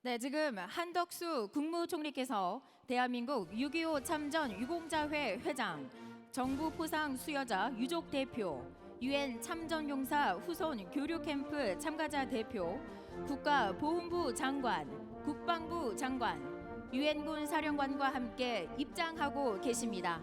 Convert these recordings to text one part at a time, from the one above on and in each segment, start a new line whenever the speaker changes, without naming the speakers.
네, 지금 한덕수 국무총리께서 대한민국 6.25 참전 유공자회 회장, 정부 포상 수여자 유족 대표, 유엔 참전용사 후손 교류 캠프 참가자 대표, 국가보훈부 장관, 국방부 장관, 유엔군 사령관과 함께 입장하고 계십니다.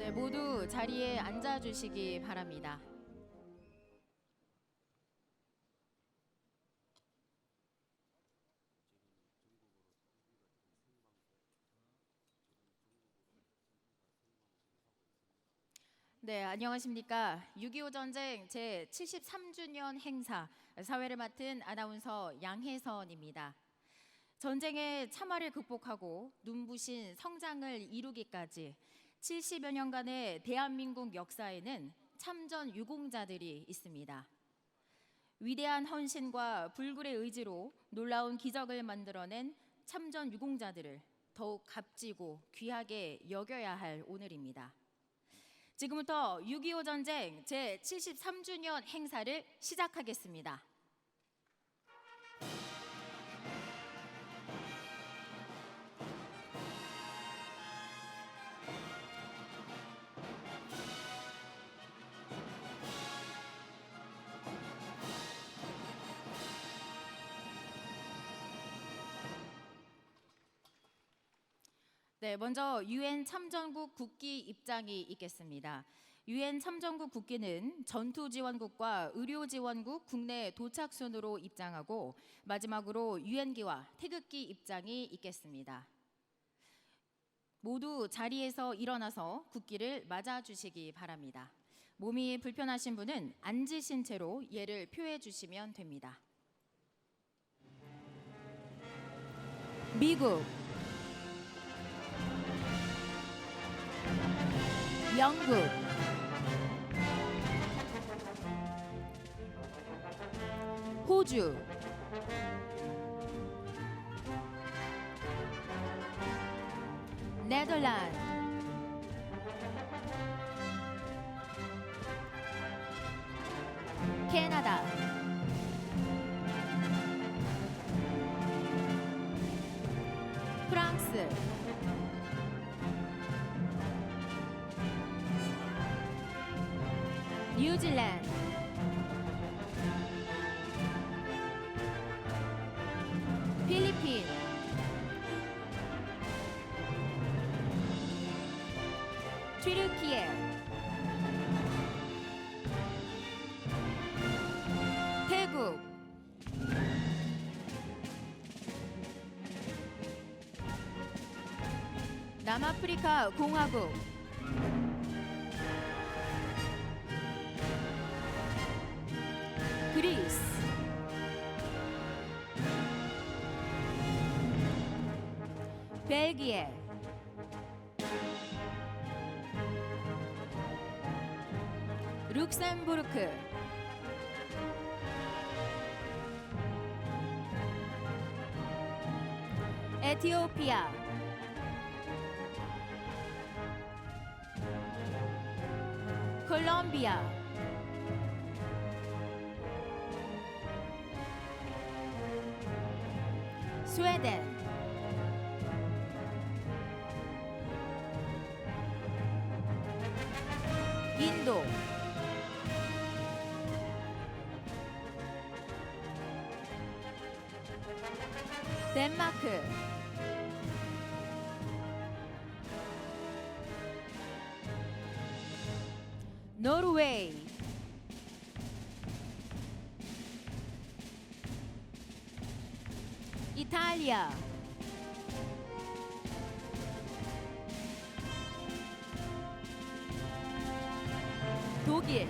네, 모두 자리에 앉아 주시기 바랍니다. 네, 안녕하십니까. 6.25 전쟁 제73주년 행사 사회를 맡은 아나운서 양혜선입니다. 전쟁의 참화를 극복하고 눈부신 성장을 이루기까지 70여 년간의 대한민국 역사에는 참전 유공자들이 있습니다. 위대한 헌신과 불굴의 의지로 놀라운 기적을 만들어낸 참전 유공자들을 더욱 값지고 귀하게 여겨야 할 오늘입니다. 지금부터 6.25 전쟁 제73주년 행사를 시작하겠습니다. 네, 먼저 유엔 참전국 국기 입장이 있겠습니다. 유엔 참전국 국기는 전투지원국과 의료지원국 국내 도착 순으로 입장하고 마지막으로 유엔기와 태극기 입장이 있겠습니다. 모두 자리에서 일어나서 국기를 맞아주시기 바랍니다. 몸이 불편하신 분은 앉으신 채로 예를 표해 주시면 됩니다. 미국, 영국, 호주, 네덜란드, 캐나다, 프랑스, 뉴질랜드, 필리핀, 튀르키예, 태국, 남아프리카 공화국, 그리스, 벨기에, 룩셈부르크, 에티오피아, 콜롬비아, 스웨덴, 인도, 덴마크, 노르웨이, 이탈리아, 독일,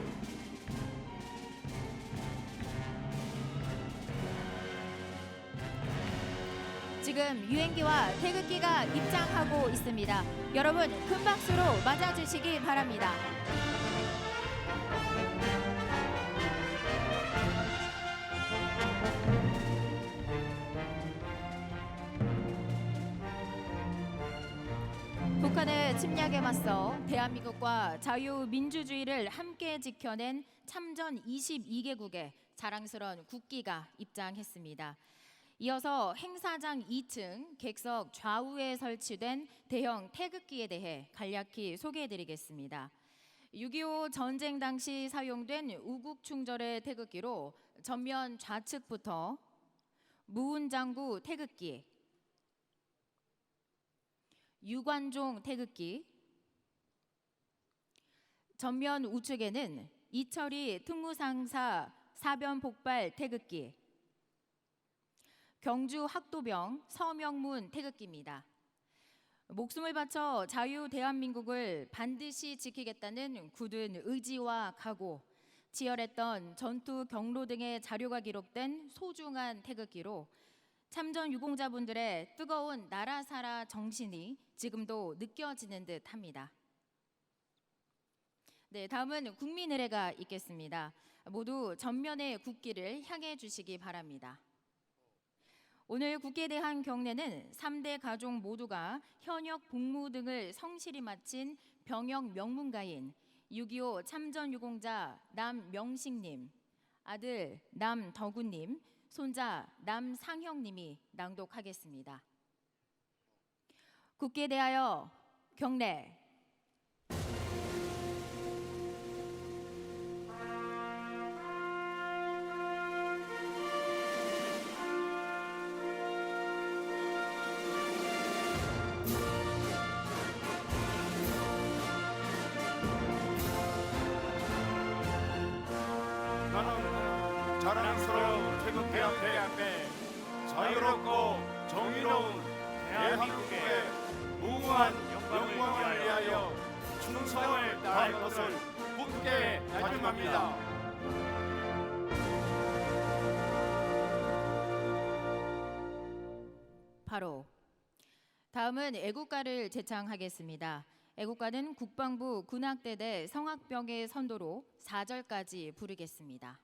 지금 유행기와 태극기가 입장하고 있습니다. 여러분 큰 박수로 맞아주시기 바랍니다. 북한의 침략에 맞서 대한민국과 자유민주주의를 함께 지켜낸 참전 22개국의 자랑스러운 국기가 입장했습니다. 이어서 행사장 2층 객석 좌우에 설치된 대형 태극기에 대해 간략히 소개해드리겠습니다. 6.25 전쟁 당시 사용된 우국충절의 태극기로 전면 좌측부터 무운장구 태극기, 유관종 태극기, 전면 우측에는 이철희 특무상사 사변폭발 태극기, 경주 학도병 서명문 태극기입니다. 목숨을 바쳐 자유 대한민국을 반드시 지키겠다는 굳은 의지와 각오, 치열했던 전투 경로 등의 자료가 기록된 소중한 태극기로 참전 유공자분들의 뜨거운 나라사라 정신이 지금도 느껴지는 듯 합니다. 네, 다음은 국민의례가 있겠습니다. 모두 전면의 국기를 향해 주시기 바랍니다. 오늘 국기에 대한 경례는 3대 가족 모두가 현역 복무 등을 성실히 마친 병역 명문가인 6.25 참전 유공자 남명식님, 아들 남덕우님, 손자 남상형님이 낭독하겠습니다. 국기에 대하여 경례.
나는 자랑스러운 태극기 앞에 자유롭고 정의로운 대한민국의 무궁한 영광을 위하여 충성을 다할 것을 굳게 다짐합니다.
바로 다음은 애국가를 제창하겠습니다. 애국가는 국방부 군악대대 성악병의 선도로 4절까지 부르겠습니다.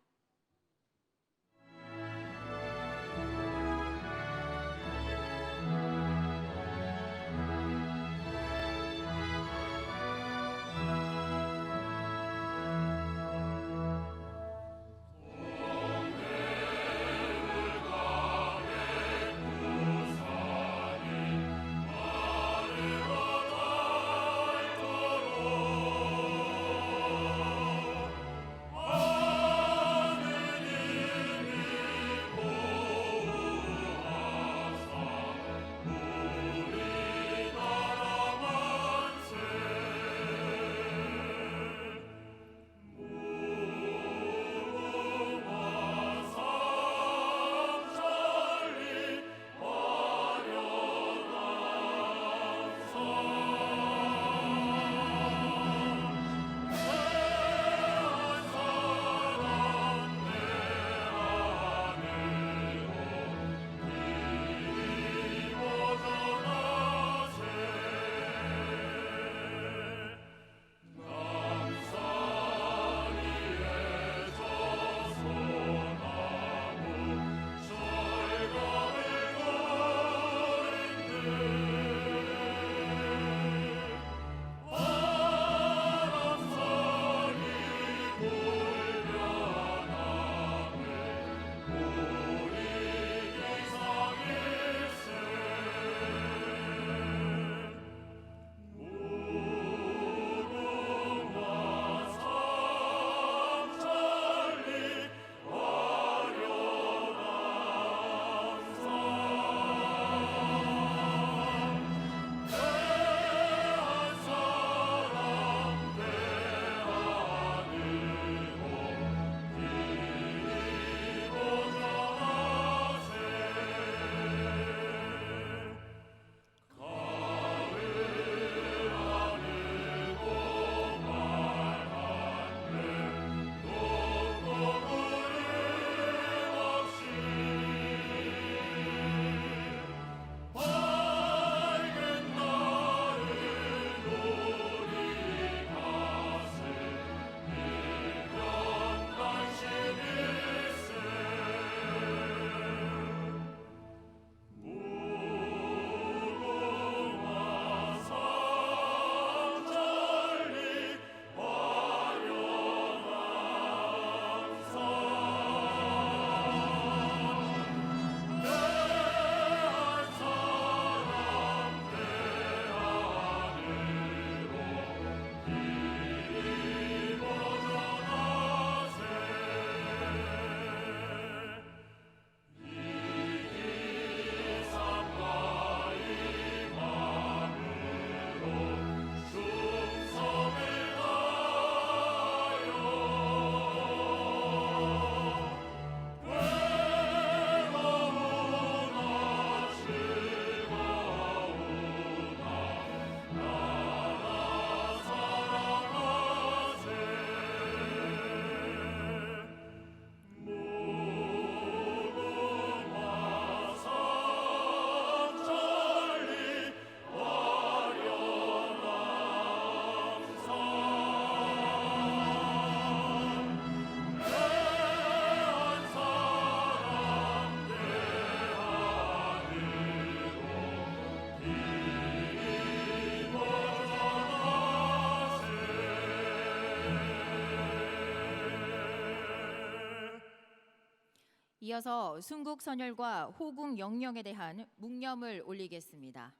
이어서 순국 선열과 호국 영령에 대한 묵념을 올리겠습니다.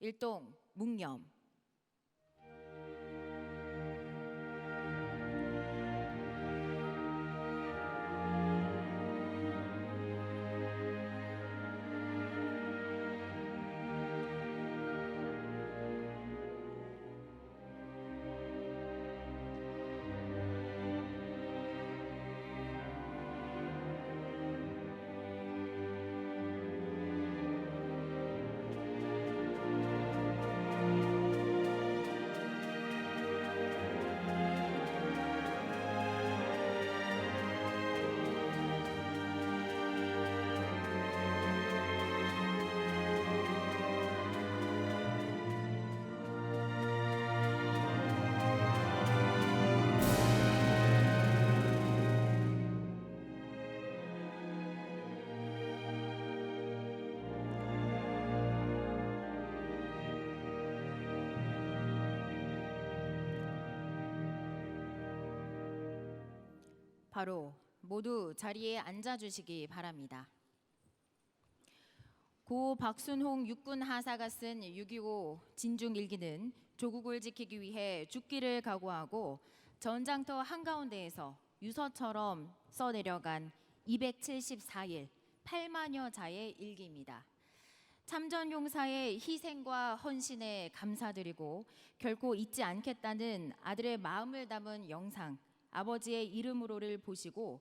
일동 묵념. 바로 모두 자리에 앉아주시기 바랍니다. 고 박순홍 육군 하사가 쓴 6.25 진중일기는 조국을 지키기 위해 죽기를 각오하고 전장터 한가운데에서 유서처럼 써내려간 274일 8만여 자의 일기입니다. 참전용사의 희생과 헌신에 감사드리고 결코 잊지 않겠다는 아들의 마음을 담은 영상 아버지의 이름으로를 보시고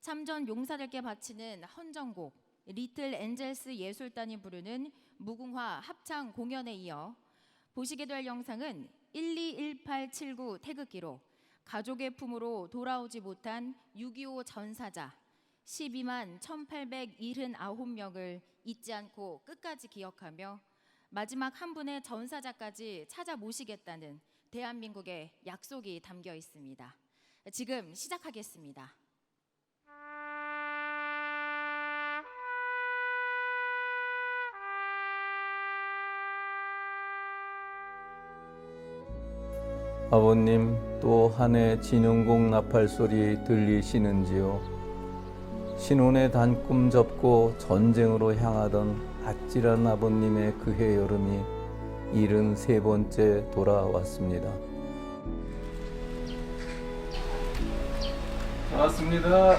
참전 용사들께 바치는 헌정곡 리틀 엔젤스 예술단이 부르는 무궁화 합창 공연에 이어 보시게 될 영상은 121879 태극기로 가족의 품으로 돌아오지 못한 6.25 전사자 12만 1879명을 잊지 않고 끝까지 기억하며 마지막 한 분의 전사자까지 찾아 모시겠다는 대한민국의 약속이 담겨 있습니다. 지금 시작하겠습니다.
아버님, 또 한 해 진흥곡 나팔 소리 들리시는지요? 신혼의 단꿈 접고 전쟁으로 향하던 아찔한 아버님의 그해 여름이 73번째 돌아왔습니다. 반갑습니다.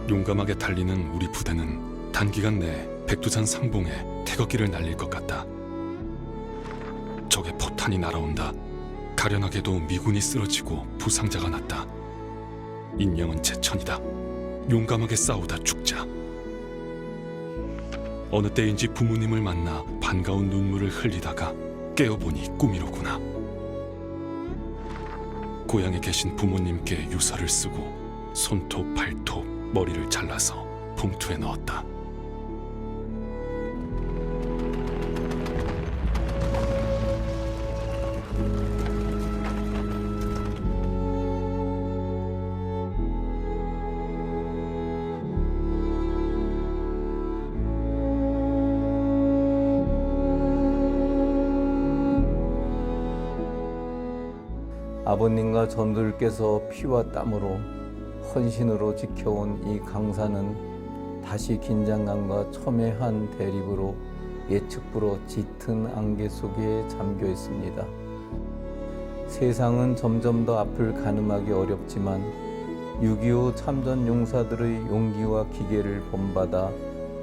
용감하게 달리는 우리 부대는 단기간 내에 백두산 상봉에 태극기를 날릴 것 같다. 적의 포탄이 날아온다. 가련하게도 미군이 쓰러지고 부상자가 났다. 인명은 제천이다. 용감하게 싸우다 죽자. 어느 때인지 부모님을 만나 반가운 눈물을 흘리다가 깨어보니 꿈이로구나. 고향에 계신 부모님께 유서를 쓰고 손톱, 발톱, 머리를 잘라서 봉투에 넣었다.
아버님과 전들께서 피와 땀으로 헌신으로 지켜온 이 강산은 다시 긴장감과 첨예한 대립으로 예측불허 짙은 안개 속에 잠겨 있습니다. 세상은 점점 더 앞을 가늠하기 어렵지만 6.25 참전 용사들의 용기와 기계를 본받아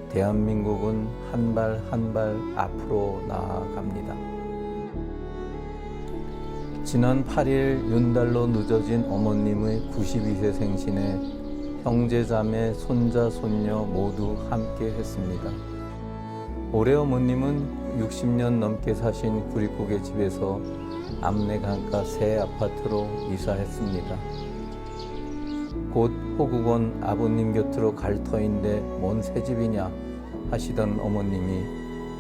대한민국은 한 발 한 발 앞으로 나아갑니다. 지난 8일 윤달로 늦어진 어머님의 92세 생신에 형제, 자매, 손자, 손녀 모두 함께 했습니다. 올해 어머님은 60년 넘게 사신 구리국의 집에서 암내 강가 새 아파트로 이사했습니다. 곧 호국원 아버님 곁으로 갈 터인데 뭔 새집이냐 하시던 어머님이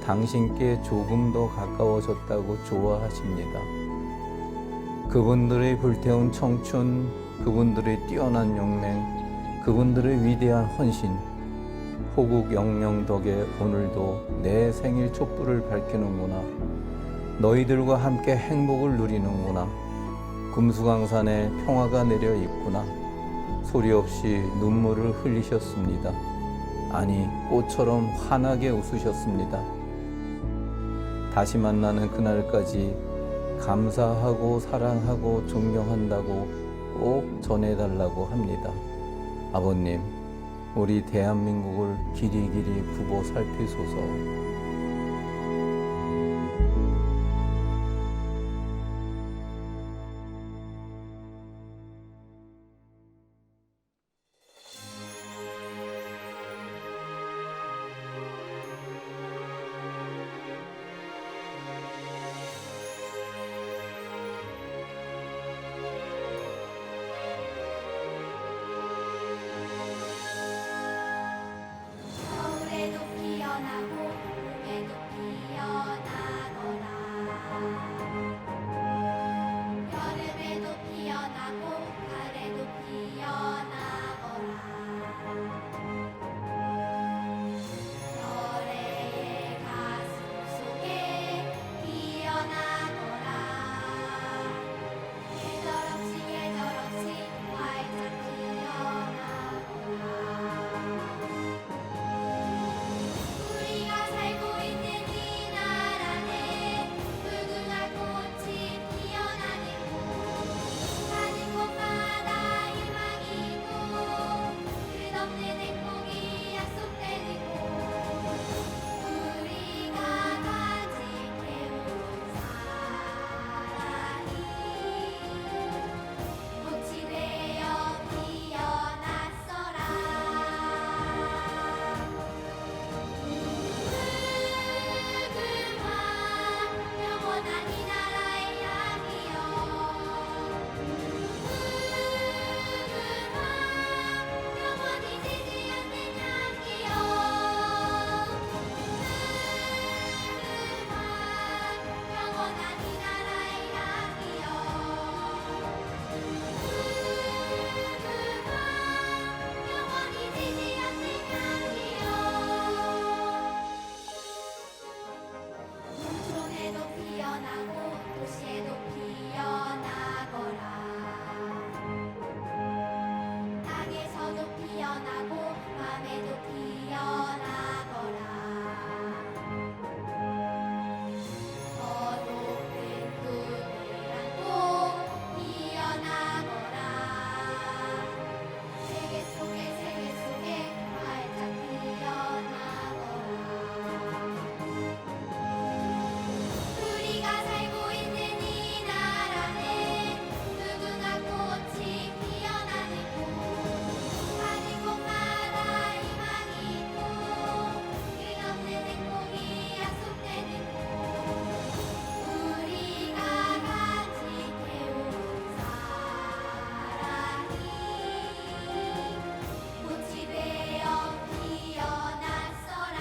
당신께 조금 더 가까워졌다고 좋아하십니다. 그분들의 불태운 청춘, 그분들의 뛰어난 용맹, 그분들의 위대한 헌신, 호국 영령 덕에 오늘도 내 생일 촛불을 밝히는구나. 너희들과 함께 행복을 누리는구나. 금수강산에 평화가 내려 있구나. 소리 없이 눈물을 흘리셨습니다. 아니, 꽃처럼 환하게 웃으셨습니다. 다시 만나는 그날까지 감사하고 사랑하고 존경한다고 꼭 전해달라고 합니다. 아버님, 우리 대한민국을 길이길이 굽어 살피소서.
겨울에도 피어나고 봄에도 피어나거라. 여름에도 피어나고 가을에도 피어나거라. 노래의 가슴 속에 피어나거라. 계절 없이 활짝 피어나거라. 우리가 살고 있는 이 나라는 무궁화 꽃이 피어나는 곳, 가는 곳마다 희망이 있고 끝없는 행복이 약속되는 곳, 우리가 간직해온 사랑이 꽃이 되어 피어났어라. 영원한 이 나라의 향기여. 영원히 지지 않는 향기여. 영원한 이 나라의 향기여. 영원히 지지 않는 향기여. 농촌에도 피어나고 도시에도 피어나거라. 땅에서도 피어나고 밤에도 피어나거라. 더 높은 꿈을 안고 피어나거라. 세계 속에 활짝 피어나거라. 우리가 살고 있는 이 나라는 무궁화 꽃이 피어나는 곳, 가는 곳마다 희망이 있고 끝없는 행복이 약속되는 곳, 우리가 간직해온 사랑이 꽃이 되어 피어났어라.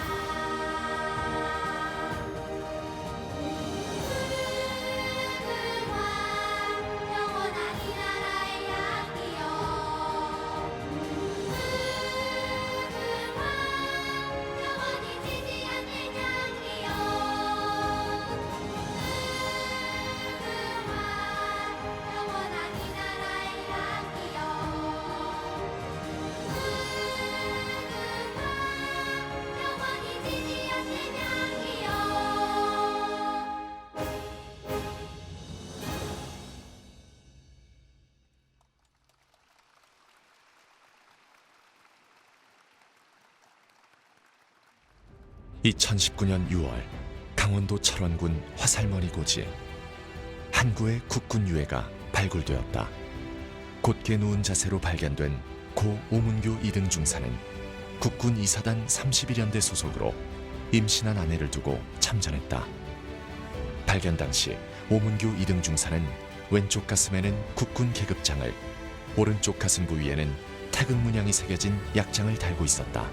영원한 이 나라의 향기여. 영원히 지지 않는 향기여. 영원한 이 나라의 향기여. 영원히 지지 않는 향기여.
2019년 6월 강원도 철원군 화살머리 고지에 한 구의 국군 유해가 발굴되었다. 곧게 누운 자세로 발견된 고 오문교 2등 중사는 국군 2사단 31연대 소속으로 임신한 아내를 두고 참전했다. 발견 당시 오문교 2등 중사는 왼쪽 가슴에는 국군 계급장을, 오른쪽 가슴 부위에는 태극 문양이 새겨진 약장을 달고 있었다.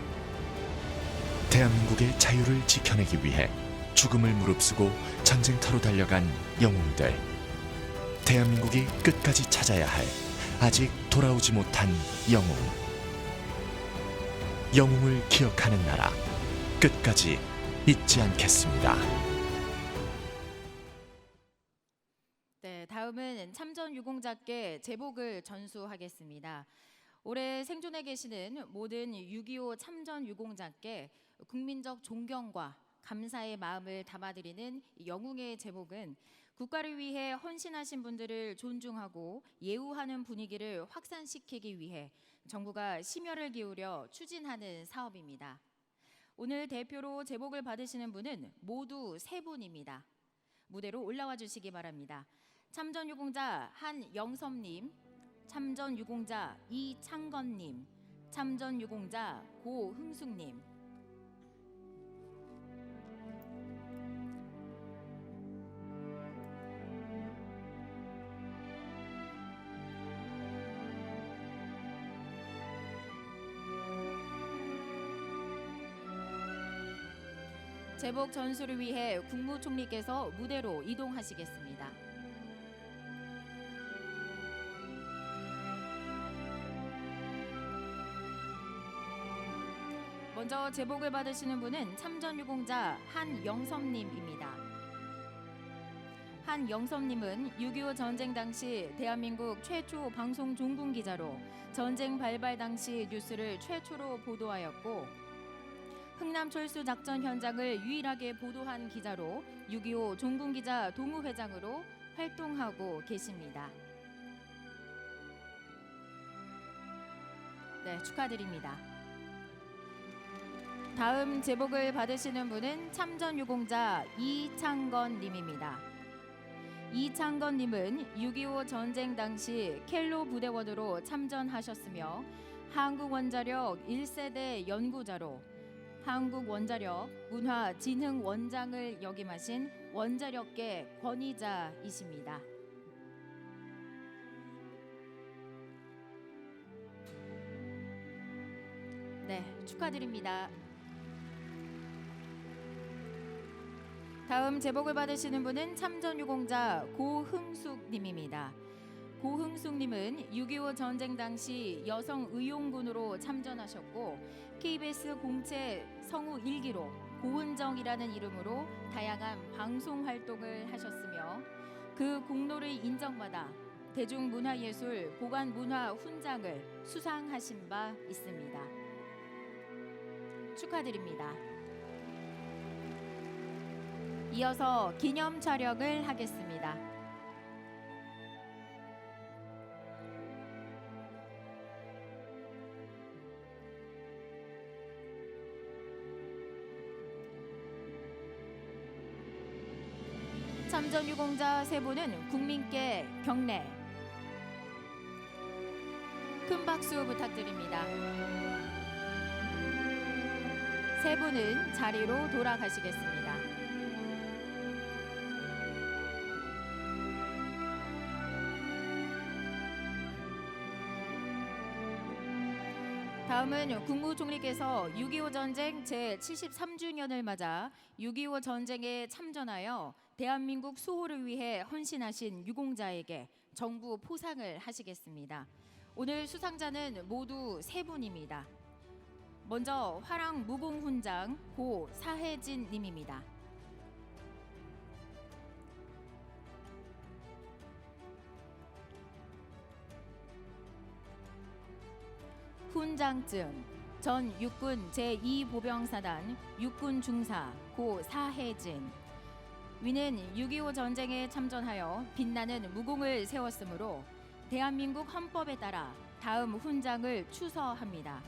대한민국의 자유를 지켜내기 위해 죽음을 무릅쓰고 전쟁터로 달려간 영웅들. 대한민국이 끝까지 찾아야 할 아직 돌아오지 못한 영웅. 영웅을 기억하는 나라 끝까지 잊지 않겠습니다.
네, 다음은 참전 유공자께 제복을 전수하겠습니다. 올해 생존해 계시는 모든 6.25 참전 유공자께 국민적 존경과 감사의 마음을 담아드리는 영웅의 제복은 국가를 위해 헌신하신 분들을 존중하고 예우하는 분위기를 확산시키기 위해 정부가 심혈을 기울여 추진하는 사업입니다. 오늘 대표로 제복을 받으시는 분은 모두 3분입니다. 무대로 올라와 주시기 바랍니다. 참전유공자 한영섭님, 참전유공자 이창건님, 참전유공자 고흥숙님. 제복 전수를 위해 국무총리께서 무대로 이동하시겠습니다. 먼저 제복을 받으시는 분은 참전유공자 한영섭님입니다. 한영섭님은 6.25 전쟁 당시 대한민국 최초 방송 종군 기자로 전쟁 발발 당시 뉴스를 최초로 보도하였고 흥남철수 작전 현장을 유일하게 보도한 기자로 6.25 종군기자 동호회장으로 활동하고 계십니다. 네, 축하드립니다. 다음 제복을 받으시는 분은 참전유공자 이창건님입니다. 이창건님은 6.25 전쟁 당시 켈로 부대원으로 참전하셨으며 한국원자력 1세대 연구자로 한국원자력 문화진흥원장을 역임하신 원자력계 권위자이십니다. 네, 축하드립니다. 다음 제복을 받으시는 분은 참전유공자 고흥숙님입니다. 고흥숙님은 6.25 전쟁 당시 여성의용군으로 참전하셨고 KBS 공채 성우 1기로 고은정이라는 이름으로 다양한 방송 활동을 하셨으며 그 공로를 인정받아 대중문화예술 보관문화훈장을 수상하신 바 있습니다. 축하드립니다. 이어서 기념 촬영을 하겠습니다. 참전유공자 3분은 국민께 경례, 큰 박수 부탁드립니다. 3분은 자리로 돌아가시겠습니다. 다음은 국무총리께서 6.25 전쟁 제73주년을 맞아 6.25 전쟁에 참전하여 대한민국 수호를 위해 헌신하신 유공자에게 정부 포상을 하시겠습니다. 오늘 수상자는 모두 3분입니다. 먼저 화랑 무공훈장 고사혜진 님입니다. 훈장증 전 육군 제2보병사단 육군 중사 고사혜진. 위는 6.25 전쟁에 참전하여 빛나는 무공을 세웠으므로 대한민국 헌법에 따라 다음 훈장을 추서합니다.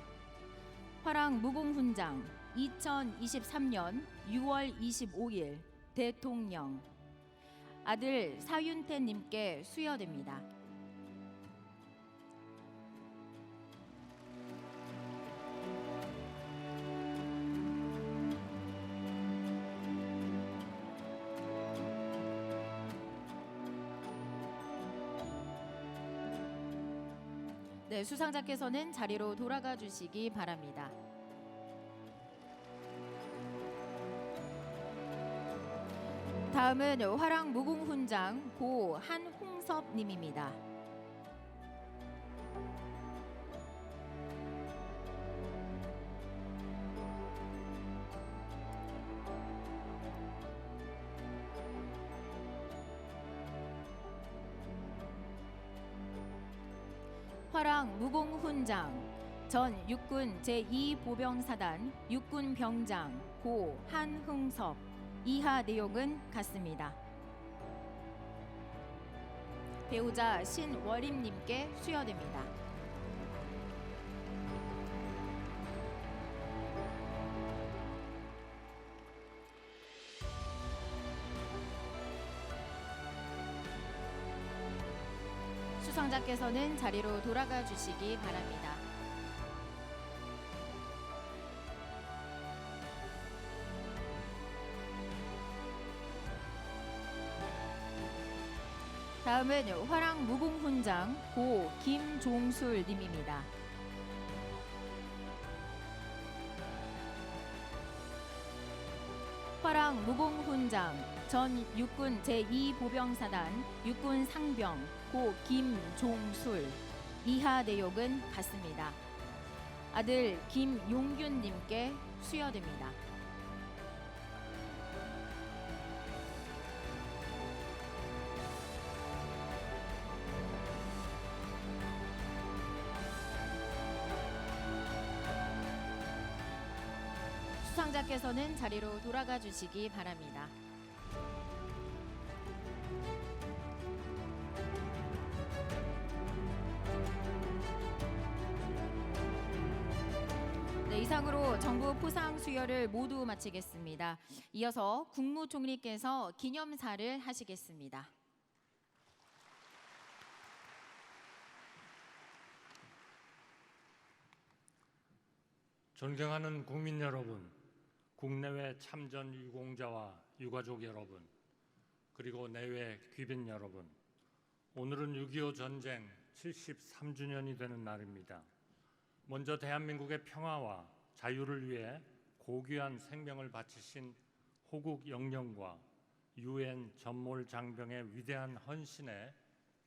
화랑 무공훈장 2023년 6월 25일 대통령 아들 사윤태 님께 수여됩니다. 네, 수상자께서는 자리로 돌아가 주시기 바랍니다. 다음은 화랑 무공훈장 고 한홍섭 님입니다. 화랑 무공훈장 전 육군 제2보병사단 육군병장 고 한흥섭 이하 내용은 같습니다. 배우자 신월임님께 수여됩니다. 수상자께서는 자리로 돌아가 주시기 바랍니다. 다음은 화랑 무공훈장 고 김종술 님입니다. 화랑 무공훈장 전 육군 제2보병사단 육군상병 고 김종술 이하 내용은 같습니다. 아들 김용균 님께 수여됩니다. 수상자께서는 자리로 돌아가 주시기 바랍니다. 네, 이상으로 정부 포상 수여를 모두 마치겠습니다. 이어서 국무총리께서 기념사를 하시겠습니다.
존경하는 국민 여러분, 국내외 참전 유공자와 유가족 여러분, 그리고 내외 귀빈 여러분, 오늘은 6.25 전쟁 73주년이 되는 날입니다. 먼저 대한민국의 평화와 자유를 위해 고귀한 생명을 바치신 호국 영령과 유엔 전몰 장병의 위대한 헌신에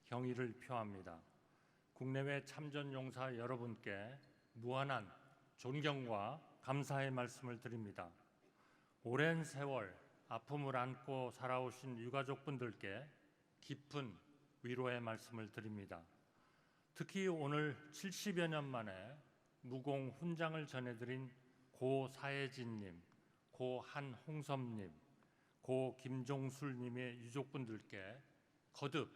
경의를 표합니다. 국내외 참전 용사 여러분께 무한한 존경과 감사의 말씀을 드립니다. 오랜 세월 아픔을 안고 살아오신 유가족분들께 깊은 위로의 말씀을 드립니다. 특히 오늘 70여 년 만에 무공 훈장을 전해드린 고 사혜진님, 고 한홍섭님, 고 김종술님의 유족분들께 거듭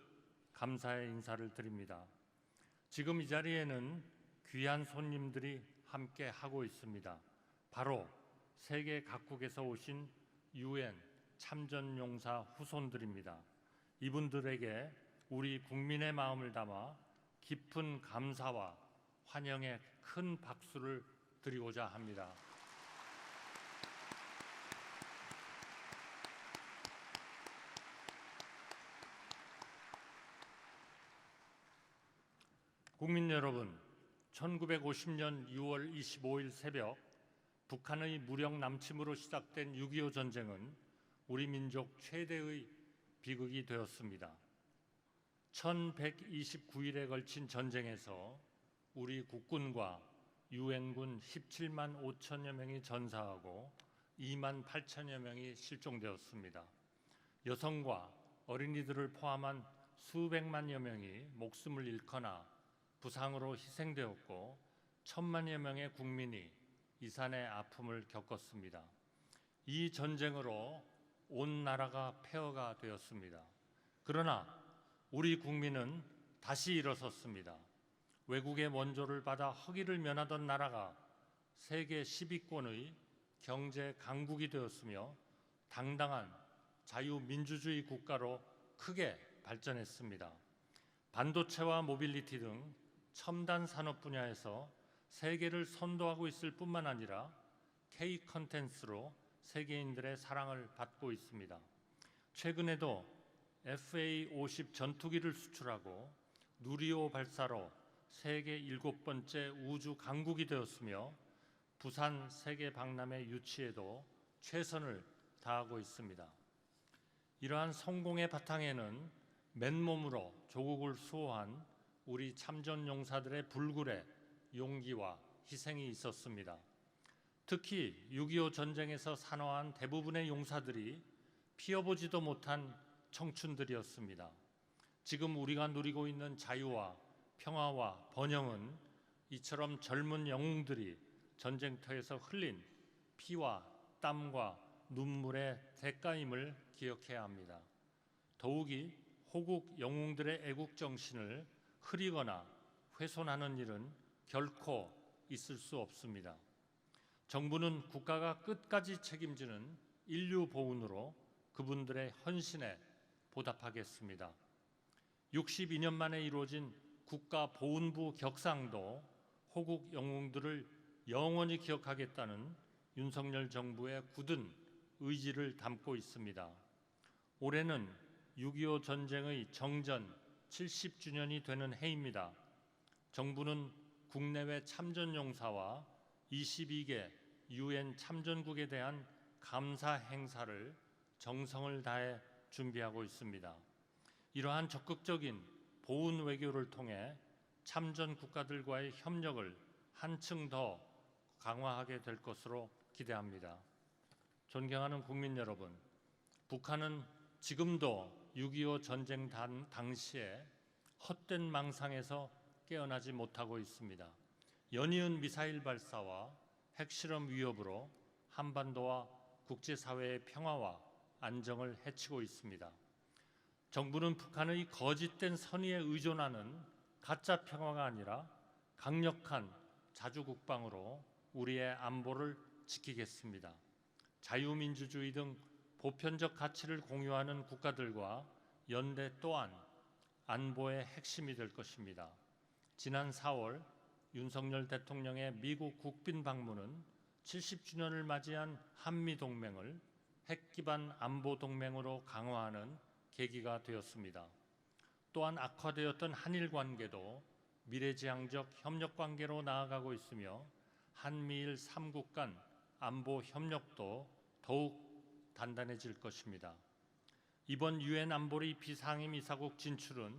감사의 인사를 드립니다. 지금 이 자리에는 귀한 손님들이 함께 하고 있습니다. 바로 세계 각국에서 오신 유엔 참전용사 후손들입니다. 이분들에게 우리 국민의 마음을 담아 깊은 감사와 환영의 큰 박수를 드리고자 합니다. 국민 여러분, 1950년 6월 25일 새벽 북한의 무력 남침으로 시작된 6.25 전쟁은 우리 민족 최대의 비극이 되었습니다. 1129일에 걸친 전쟁에서 우리 국군과 유엔군 17만 5천여 명이 전사하고 2만 8천여 명이 실종되었습니다. 여성과 어린이들을 포함한 수백만여 명이 목숨을 잃거나 부상으로 희생되었고 1,000만여 명의 국민이 이산의 아픔을 겪었습니다. 이 전쟁으로 온 나라가 폐허가 되었습니다. 그러나 우리 국민은 다시 일어섰습니다. 외국의 원조를 받아 허기를 면하던 나라가 세계 10위권의 경제 강국이 되었으며 당당한 자유민주주의 국가로 크게 발전했습니다. 반도체와 모빌리티 등 첨단 산업 분야에서 세계를 선도하고 있을 뿐만 아니라 K 컨텐츠로 세계인들의 사랑을 받고 있습니다. 최근에도 FA-50 전투기를 수출하고 누리호 발사로 세계 7번째 우주 강국이 되었으며 부산 세계 박람회 유치에도 최선을 다하고 있습니다. 이러한 성공의 바탕에는 맨몸으로 조국을 수호한 우리 참전 용사들의 불굴의 용기와 희생이 있었습니다. 특히 6.25 전쟁에서 산화한 대부분의 용사들이 피어보지도 못한 청춘들이었습니다. 지금 우리가 누리고 있는 자유와 평화와 번영은 이처럼 젊은 영웅들이 전쟁터에서 흘린 피와 땀과 눈물의 대가임을 기억해야 합니다. 더욱이 호국 영웅들의 애국 정신을 흐리거나 훼손하는 일은 결코 있을 수 없습니다. 정부는 국가가 끝까지 책임지는 인류 보훈으로 그분들의 헌신에 보답하겠습니다. 62년 만에 이루어진 국가보훈부 격상도 호국 영웅들을 영원히 기억하겠다는 윤석열 정부의 굳은 의지를 담고 있습니다. 올해는 6.25 전쟁의 정전 70주년이 되는 해입니다. 정부는 국내외 참전용사와 22개 UN 참전국에 대한 감사 행사를 정성을 다해 준비하고 있습니다. 이러한 적극적인 보훈 외교를 통해 참전 국가들과의 협력을 한층 더 강화하게 될 것으로 기대합니다. 존경하는 국민 여러분, 북한은 지금도 6.25 전쟁 당시에 헛된 망상에서 깨어나지 못하고 있습니다. 연이은 미사일 발사와 핵실험 위협으로 한반도와 국제사회의 평화와 안정을 해치고 있습니다. 정부는 북한의 거짓된 선의에 의존하는 가짜 평화가 아니라 강력한 자주국방으로 우리의 안보를 지키겠습니다. 자유민주주의 등 보편적 가치를 공유하는 국가들과 연대 또한 안보의 핵심이 될 것입니다. 지난 4월 윤석열 대통령의 미국 국빈 방문은 70주년을 맞이한 한미동맹을 핵기반 안보동맹으로 강화하는 계기가 되었습니다. 또한 악화되었던 한일 관계도 미래지향적 협력관계로 나아가고 있으며 한미일 3국 간 안보 협력도 더욱 단단해질 것입니다. 이번 유엔 안보리 비상임 이사국 진출은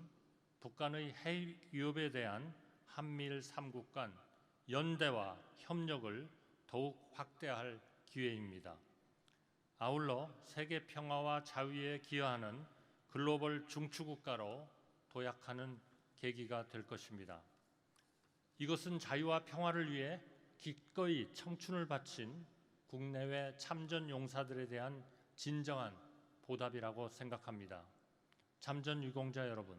북한의 핵 위협에 대한 한미일 3국 간 연대와 협력을 더욱 확대할 기회입니다. 아울러 세계 평화와 자유에 기여하는 글로벌 중추국가로 도약하는 계기가 될 것입니다. 이것은 자유와 평화를 위해 기꺼이 청춘을 바친 국내외 참전 용사들에 대한 진정한 보답이라고 생각합니다. 참전 유공자 여러분,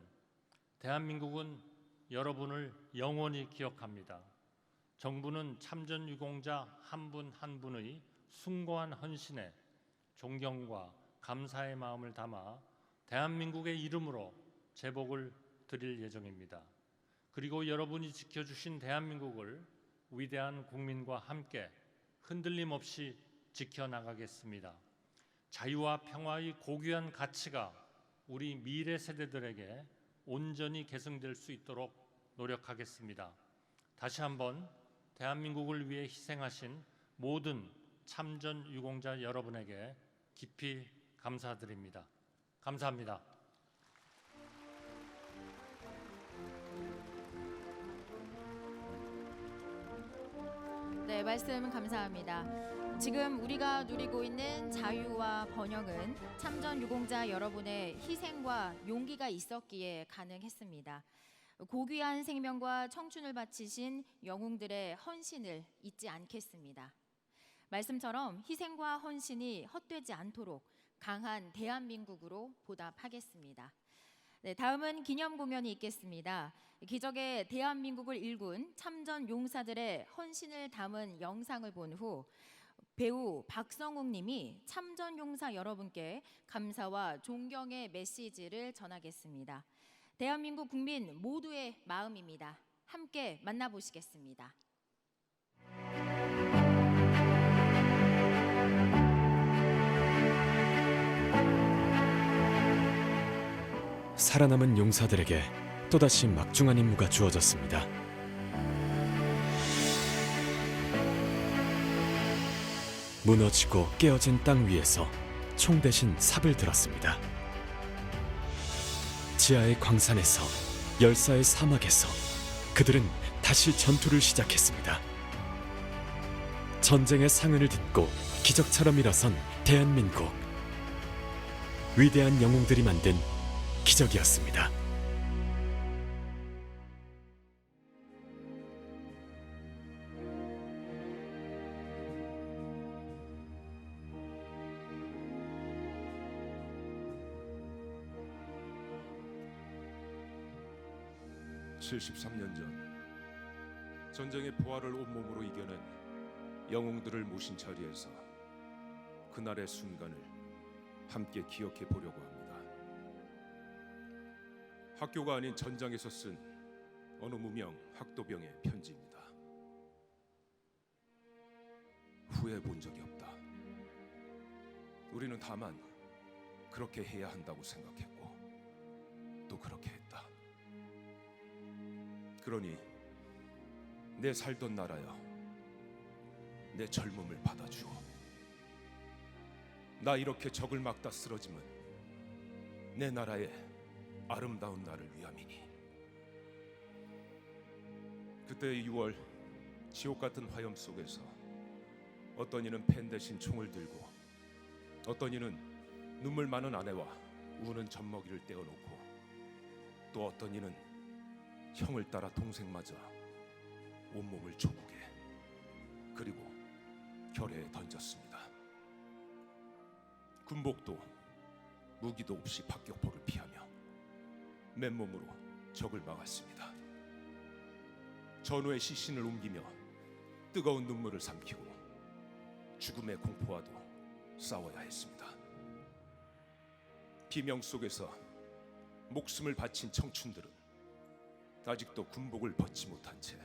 대한민국은 여러분을 영원히 기억합니다. 정부는 참전 유공자 한 분 한 분의 숭고한 헌신에 존경과 감사의 마음을 담아 대한민국의 이름으로 제복을 드릴 예정입니다. 그리고 여러분이 지켜주신 대한민국을 위대한 국민과 함께 흔들림 없이 지켜나가겠습니다. 자유와 평화의 고귀한 가치가 우리 미래 세대들에게 온전히 계승될 수 있도록 노력하겠습니다. 다시 한번 대한민국을 위해 희생하신 모든 참전 유공자 여러분에게 깊이 감사드립니다. 감사합니다.
네, 말씀 감사합니다. 지금 우리가 누리고 있는 자유와 번영은 참전 유공자 여러분의 희생과 용기가 있었기에 가능했습니다. 고귀한 생명과 청춘을 바치신 영웅들의 헌신을 잊지 않겠습니다. 말씀처럼 희생과 헌신이 헛되지 않도록 강한 대한민국으로 보답하겠습니다. 네, 다음은 기념 공연이 있겠습니다. 기적의 대한민국을 일군 참전 용사들의 헌신을 담은 영상을 본 후 배우 박성욱 님이 참전 용사 여러분께 감사와 존경의 메시지를 전하겠습니다. 대한민국 국민 모두의 마음입니다. 함께 만나보시겠습니다.
살아남은 용사들에게 또다시 막중한 임무가 주어졌습니다. 무너지고 깨어진 땅 위에서 총 대신 삽을 들었습니다. 지하의 광산에서, 열사의 사막에서 그들은 다시 전투를 시작했습니다. 전쟁의 상흔을 딛고 기적처럼 일어선 대한민국. 위대한 영웅들이 만든 기적이었습니다.
73년 전 전쟁의 포화를 온몸으로 이겨낸 영웅들을 모신 자리에서 그날의 순간을 함께 기억해 보려고 합니다. 학교가 아닌 전장에서 쓴 어느 무명 학도병의 편지입니다. 후회해 본 적이 없다. 우리는 다만 그렇게 해야 한다고 생각했고 또 그렇게 했다. 그러니 내 살던 나라여, 내 젊음을 받아주오. 나 이렇게 적을 막다 쓰러짐은 내 나라의 아름다운 날을 위함이니. 그때의 6월, 지옥 같은 화염 속에서 어떤 이는 펜 대신 총을 들고, 어떤 이는 눈물 많은 아내와 우는 젖먹이를 떼어놓고, 또 어떤 이는 형을 따라 동생 맞아 온몸을 조국에 그리고 결회에 던졌습니다. 군복도 무기도 없이 박격포를 피하며 맨몸으로 적을 막았습니다. 전우의 시신을 옮기며 뜨거운 눈물을 삼키고 죽음의 공포와도 싸워야 했습니다. 비명 속에서 목숨을 바친 청춘들은 아직도 군복을 벗지 못한 채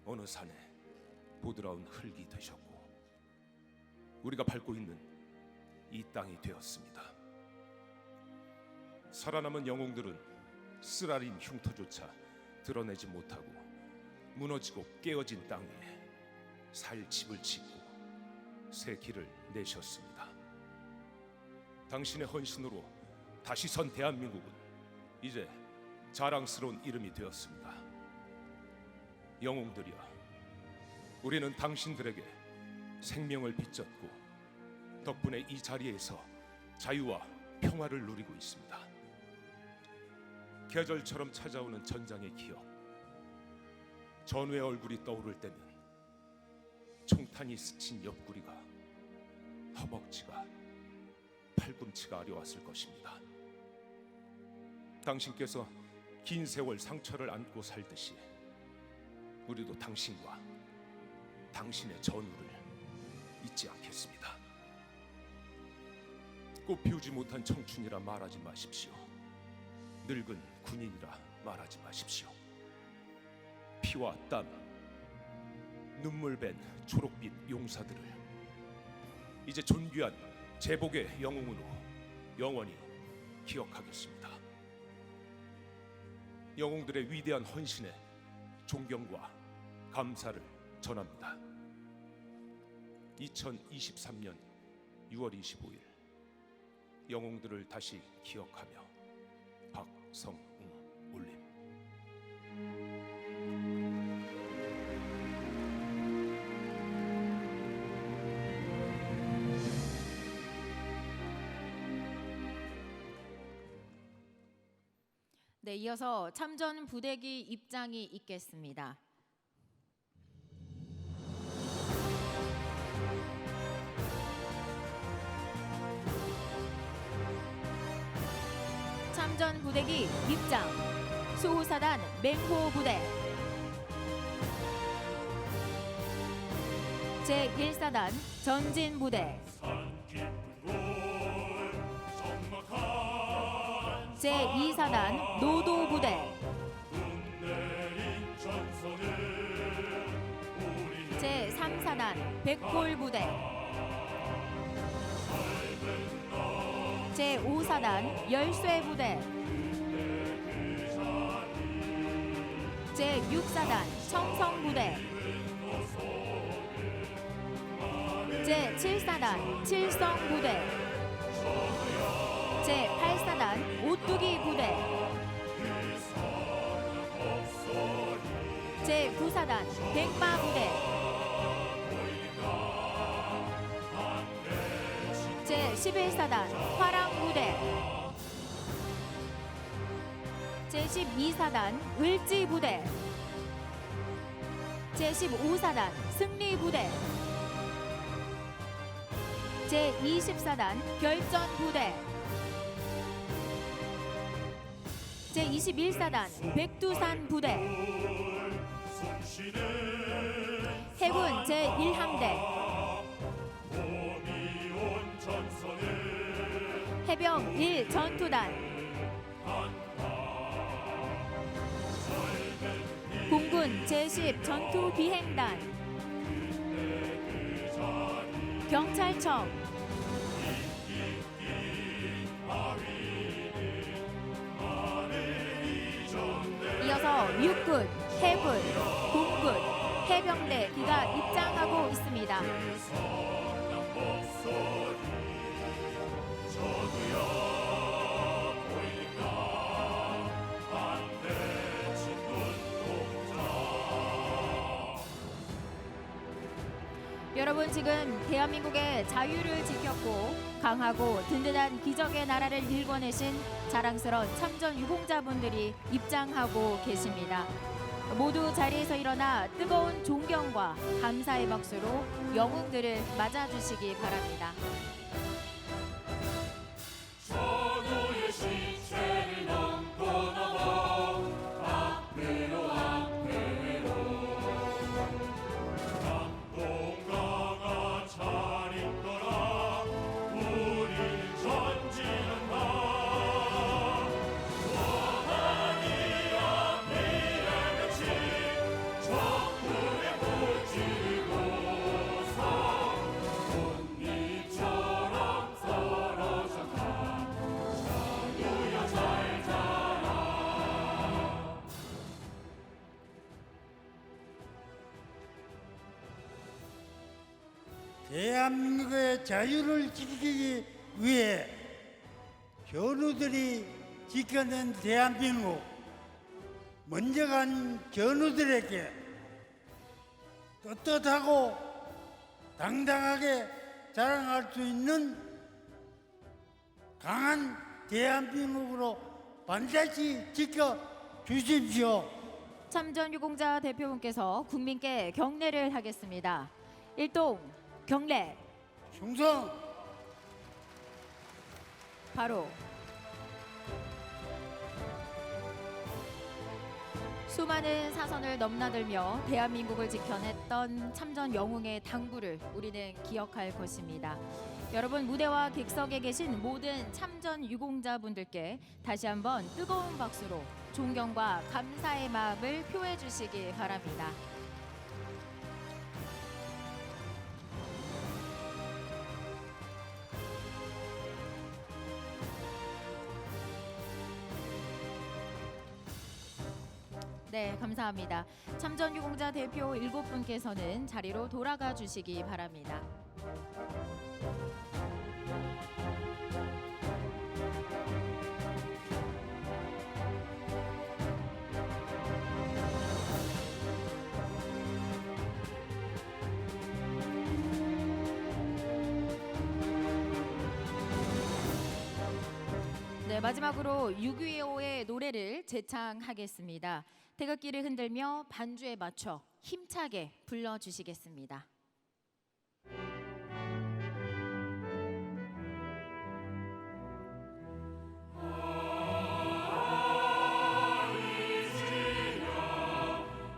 어느 산에 보드라운 흙이 되셨고, 우리가 밟고 있는 이 땅이 되었습니다. 살아남은 영웅들은 쓰라린 흉터조차 드러내지 못하고 무너지고 깨어진 땅에 살 집을 짓고 새 길을 내셨습니다. 당신의 헌신으로 다시 선 대한민국은 이제 자랑스러운 이름이 되었습니다. 영웅들이여, 우리는 당신들에게 생명을 빚졌고 덕분에 이 자리에서 자유와 평화를 누리고 있습니다. 계절처럼 찾아오는 전장의 기억, 전우의 얼굴이 떠오를 때면 총탄이 스친 옆구리가, 허벅지가, 팔꿈치가 아려왔을 것입니다. 당신께서 긴 세월 상처를 안고 살듯이 우리도 당신과 당신의 전우를 잊지 않겠습니다. 꽃 피우지 못한 청춘이라 말하지 마십시오. 늙은 군인이라 말하지 마십시오. 피와 땀, 눈물 밴 초록빛 용사들을 이제 존귀한 제복의 영웅으로 영원히 기억하겠습니다. 영웅들의 위대한 헌신에 존경과 감사를 전합니다. 2023년 6월 25일 영웅들을 다시 기억하며 박성웅 올림.
네, 이어서 참전 부대기 입장이 있겠습니다. 참전 부대기 입장. 수호사단 맹호 부대, 제1사단 전진 부대, 제2사단 노도 부대, 제3사단 백골 부대, 제5사단 열쇠 부대, 제6사단 청성 부대, 제7사단 칠성 부대, 제8사단 오뚜기 부대, 제9사단 백마 부대, 제11사단 화랑 부대, 제12사단 을지 부대, 제15사단 승리 부대, 제20사단 결전 부대, 제21사단 백두산 부대, 해군 제1함대, 해병 1전투단, 공군 제10 전투비행단, 경찰청, 이어서 육군, 해군, 공군, 해병대 기가 입장하고 있습니다. 여러분, 지금 대한민국의 자유를 지켰고 강하고 든든한 기적의 나라를 일궈내신 자랑스러운 참전 유공자분들이 입장하고 계십니다. 모두 자리에서 일어나 뜨거운 존경과 감사의 박수로 영웅들을 맞아주시기 바랍니다.
대한민국의 자유를 지키기 위해 견우들이 지켜낸 대한민국, 먼저 간 견우들에게 떳떳하고 당당하게 자랑할 수 있는 강한 대한민국으로 반드시 지켜주십시오.
참전유공자 대표분께서 국민께 경례를 하겠습니다. 일동 경례.
충성.
바로 수많은 사선을 넘나들며 대한민국을 지켜냈던 참전 영웅의 당부를 우리는 기억할 것입니다. 여러분, 무대와 객석에 계신 모든 참전 유공자분들께 다시 한번 뜨거운 박수로 존경과 감사의 마음을 표해 주시기 바랍니다. 네, 감사합니다. 참전유공자 대표 7분께서는 자리로 돌아가 주시기 바랍니다. 네, 마지막으로 6.25의 노래를 재창하겠습니다. 태극기를 흔들며 반주에 맞춰 힘차게 불러주시겠습니다.
내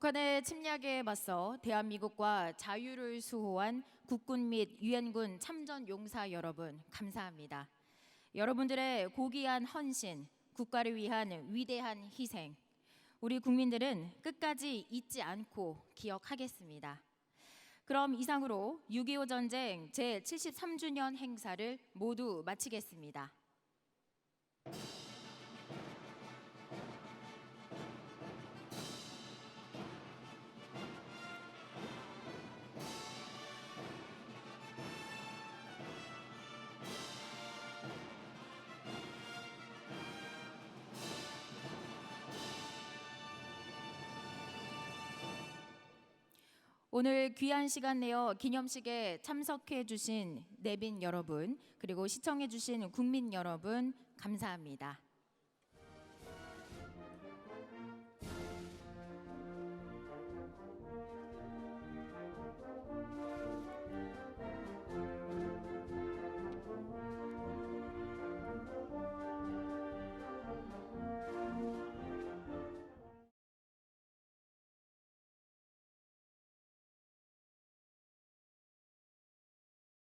북한의 침략에 맞서 대한민국과 자유를 수호한 국군 및 유엔군 참전 용사 여러분, 감사합니다. 여러분들의 고귀한 헌신, 국가를 위한 위대한 희생, 우리 국민들은 끝까지 잊지 않고 기억하겠습니다. 그럼 이상으로 6.25 전쟁 제73주년 행사를 모두 마치겠습니다. 오늘 귀한 시간 내어 기념식에 참석해 주신 내빈 여러분, 그리고 시청해 주신 국민 여러분, 감사합니다.